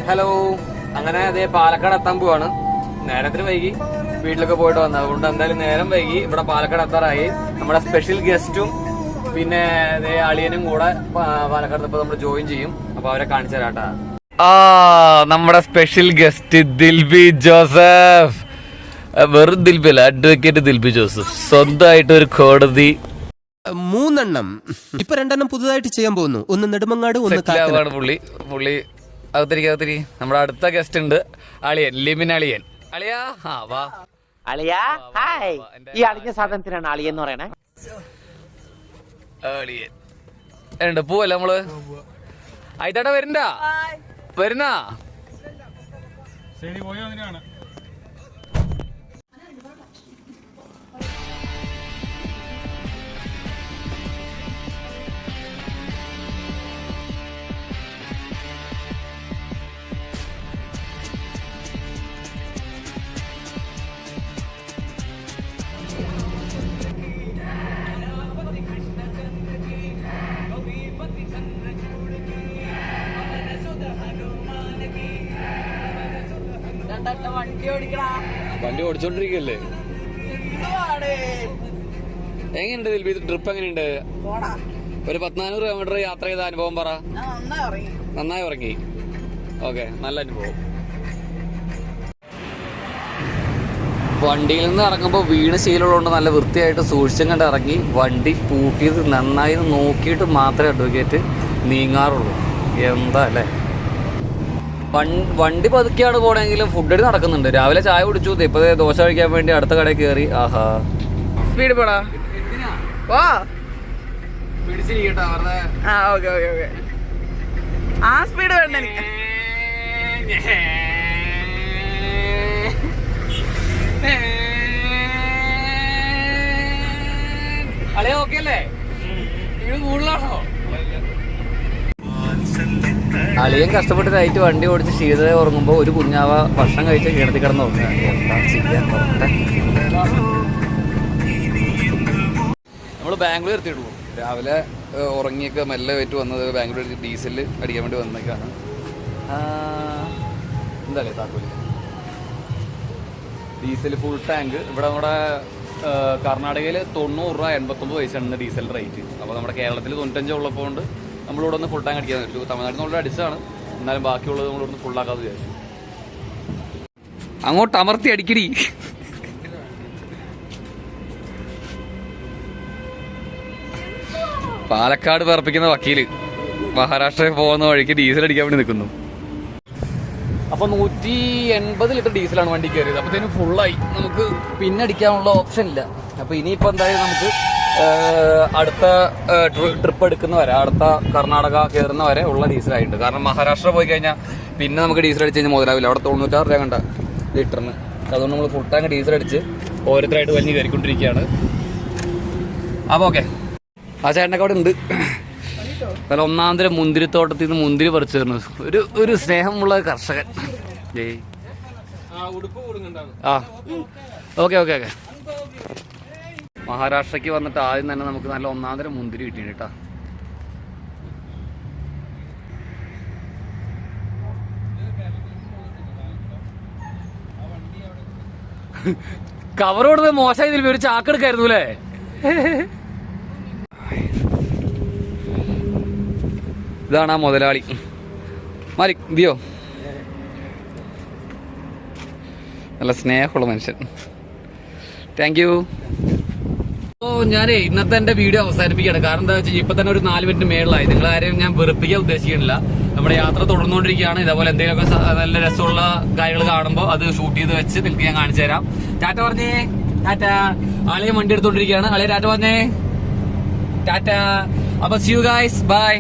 Hello, അങ്ങനെ അതേ പാലക്കാട് എത്താൻ പോവാണ്. നേരത്തിന് വൈകി വീട്ടിലൊക്കെ പോയിട്ട് വന്നത്, അതുകൊണ്ട് എന്തായാലും നേരം വൈകി. ഇവിടെ പാലക്കാട് എത്താറായി. നമ്മുടെ സ്പെഷ്യൽ ഗസ്റ്റും പിന്നെ അളിയനും കൂടെ പാലക്കാട് ഇപ്പൊ നമ്മൾ ജോയിൻ ചെയ്യും. അപ്പൊ അവരെ കാണിച്ചു തരാട്ടാ. നമ്മുടെ സ്പെഷ്യൽ ഗസ്റ്റ് ദിൽബി ജോസഫ്. വെറും ദിൽബി അല്ല, അഡ്വക്കേറ്റ് ദിൽബി ജോസഫ്. സ്വന്തമായിട്ട് ഒരു കോടതി 3 ഇപ്പൊ 2 പുതുതായിട്ട് ചെയ്യാൻ പോകുന്നു. ഒന്ന് നെടുമങ്ങാട്, ഒന്ന് കാക്കനാട്. പുള്ളി അകത്തിരി. നമ്മുടെ അടുത്ത ഗസ്റ്റ് ഉണ്ട്, അളിയൻ, ലിമിൻ അളിയൻ. അളിയാ, വാ. അളിയാ, ഹായ്. ഈ അളിഞ്ഞ സാധനത്തിനാണ് അളിയെന്ന് പറയണേ. അളിയൻ ഉണ്ട്. പോവല്ലേ നമ്മള്? ആയിട്ടാ വരുന്നാ? വണ്ടി ഓടിച്ചോണ്ടിരിക്കല്ലേ? എങ്ങനെയുണ്ട് ദിൽബി, ട്രിപ്പ് എങ്ങനെയുണ്ട്? ഒരു 1400 കിലോമീറ്റർ യാത്ര ചെയ്ത അനുഭവം പറ. നന്നായി ഉറങ്ങി. ഓക്കെ, നല്ല അനുഭവം. വണ്ടിയിൽ നിന്ന് ഇറങ്ങുമ്പോൾ വീണ് ശീലമുള്ളതുകൊണ്ട് നല്ല വൃത്തിയായിട്ട് സൂക്ഷിച്ചും കണ്ട് ഇറങ്ങി. വണ്ടി പൂട്ടിയത് നന്നായി നോക്കിയിട്ട് മാത്രമേ അഡ്വക്കേറ്റ് നീങ്ങാറുള്ളൂ. എന്താ അല്ലേ? വണ്ടി പതുക്കെയാണ് പോണെങ്കിലും ഫുഡ് അടി നടക്കുന്നുണ്ട്. രാവിലെ ചായ കുടിച്ചു, ഇപ്പൊ ദോശ കഴിക്കാൻ വേണ്ടി അടുത്ത കടയിൽ കയറി. ആഹാ, സ്പീഡ് പോടാ. സ്പീഡ് വേണ്ട എനിക്ക്. അളിയ ഓക്കെ അല്ലേ? ഇത് കൂടുതലാണോ? അളിയൻ കഷ്ടപ്പെട്ട് നൈറ്റ് വണ്ടി ഓടിച്ച് ക്ഷീണതയെ ഉറങ്ങുമ്പോൾ ഒരു കുഞ്ഞാവ ഭക്ഷണം കഴിച്ച് കിടത്തി കിടന്ന് ഉറങ്ങുക. എന്താ ചെയ്യാൻ പറഞ്ഞെ? നമ്മൾ ബാംഗ്ലൂർ എത്തിയിട്ടുള്ളൂ. രാവിലെ ഉറങ്ങിയൊക്കെ മെല്ലെ വെറ്റ് വന്നത് ബാംഗ്ലൂർ ഡീസൽ അടിക്കാൻ വേണ്ടി വന്നേക്കാണ്. എന്താ താക്കോല്? Diesel full tank. ഇവിടെ നമ്മുടെ കർണാടകയിൽ 90 രൂപ 89 പൈസയാണ് ഡീസൽ റേറ്റ്. അപ്പോൾ നമ്മുടെ കേരളത്തിൽ 95 ഉള്ളപ്പോൾ കൊണ്ട് നമ്മളിവിടെ ഒന്ന് ഫുൾ ടാങ്ക് അടിക്കാൻ പറ്റും. തമിഴ്നാട്ടിൽ നിന്നുള്ള അടിച്ചാണ്, എന്നാലും ബാക്കിയുള്ളത് നമ്മളിവിടെ നിന്ന് ഫുള്ളാക്കാമെന്ന് വിചാരിച്ചു. അങ്ങോട്ട് അമർത്തി അടിക്കടി. പാലക്കാട് പറപ്പിക്കുന്ന വക്കീല് മഹാരാഷ്ട്രയിൽ പോകുന്ന വഴിക്ക് ഡീസൽ അടിക്കാൻ വേണ്ടി നിൽക്കുന്നു. അപ്പൊ 180 ലിറ്റർ ഡീസലാണ് വണ്ടി കയറിയത്. അപ്പത്തേനും ഫുള്ളായി. നമുക്ക് പിന്നെ അടിക്കാനുള്ള ഓപ്ഷൻ ഇല്ല. അപ്പൊ ഇനിയിപ്പോ എന്തായാലും നമുക്ക് അടുത്ത ട്രിപ്പ് എടുക്കുന്ന വരെ, അടുത്ത കർണാടക കയറുന്ന വരെ ഉള്ള ഡീസലായിട്ടുണ്ട്. കാരണം മഹാരാഷ്ട്ര പോയി കഴിഞ്ഞാൽ പിന്നെ നമുക്ക് ഡീസൽ അടിച്ച് കഴിഞ്ഞാൽ മുതലാവില്ല. അവിടെ 96 രൂപ കണ്ട ലിറ്ററിന്. അതുകൊണ്ട് നമ്മൾ ഫുൾ ടാങ്ക് ഡീസൽ അടിച്ച് ഓരോരുത്തരായിട്ട് വലിഞ്ഞ് കയറിക്കൊണ്ടിരിക്കുകയാണ്. അപ്പോൾ ഓക്കെ, ആ ചേട്ടനൊക്കെ അവിടെ ഉണ്ട്. പല ഒന്നാന്തര മുന്തിരിത്തോട്ടത്തിൽ നിന്ന് മുന്തിരി പറിച്ചു തരുന്നത് ഒരു സ്നേഹമുള്ള കർഷകൻ. ആ ഓക്കെ. മഹാരാഷ്ട്രക്ക് വന്നിട്ട് ആദ്യം തന്നെ നമുക്ക് നല്ല ഒന്നാന്തര മുന്തിരി കിട്ടിയിട്ട് കേട്ടോ. കവറോട് മോശമായി ഒരു ചാക്കെടുക്കായിരുന്നു അല്ലേ? ഇതാണ് ആ മുതലാളി മാലിക് ദിയോ. നല്ല സ്നേഹമുള്ള മനുഷ്യൻ. Thank you. ഞാനേ ഇന്നത്തെ എന്റെ വീഡിയോ അവസാനിപ്പിക്കുകയാണ്. കാരണം എന്താ വെച്ചാൽ ഇപ്പൊ തന്നെ ഒരു 4 മിനിറ്റ് മേളിലായി. നിങ്ങളാരെയും ഞാൻ വെറുപ്പിക്കാൻ ഉദ്ദേശിക്കുന്നില്ല. നമ്മുടെ യാത്ര തുടർന്നുകൊണ്ടിരിക്കുകയാണ്. ഇതേപോലെ എന്തെങ്കിലുമൊക്കെ നല്ല രസമുള്ള കാര്യങ്ങൾ കാണുമ്പോൾ അത് ഷൂട്ട് ചെയ്ത് വെച്ച് നിങ്ങൾക്ക് ഞാൻ കാണിച്ചു തരാം. ടാറ്റ പറഞ്ഞേ. ടാറ്റ. ആളെയും വണ്ടി എടുത്തോണ്ടിരിക്കുകയാണ്. ആളെ ടാറ്റ പറഞ്ഞേ. ടാറ്റ. അപ്പൊ see you guys, bye.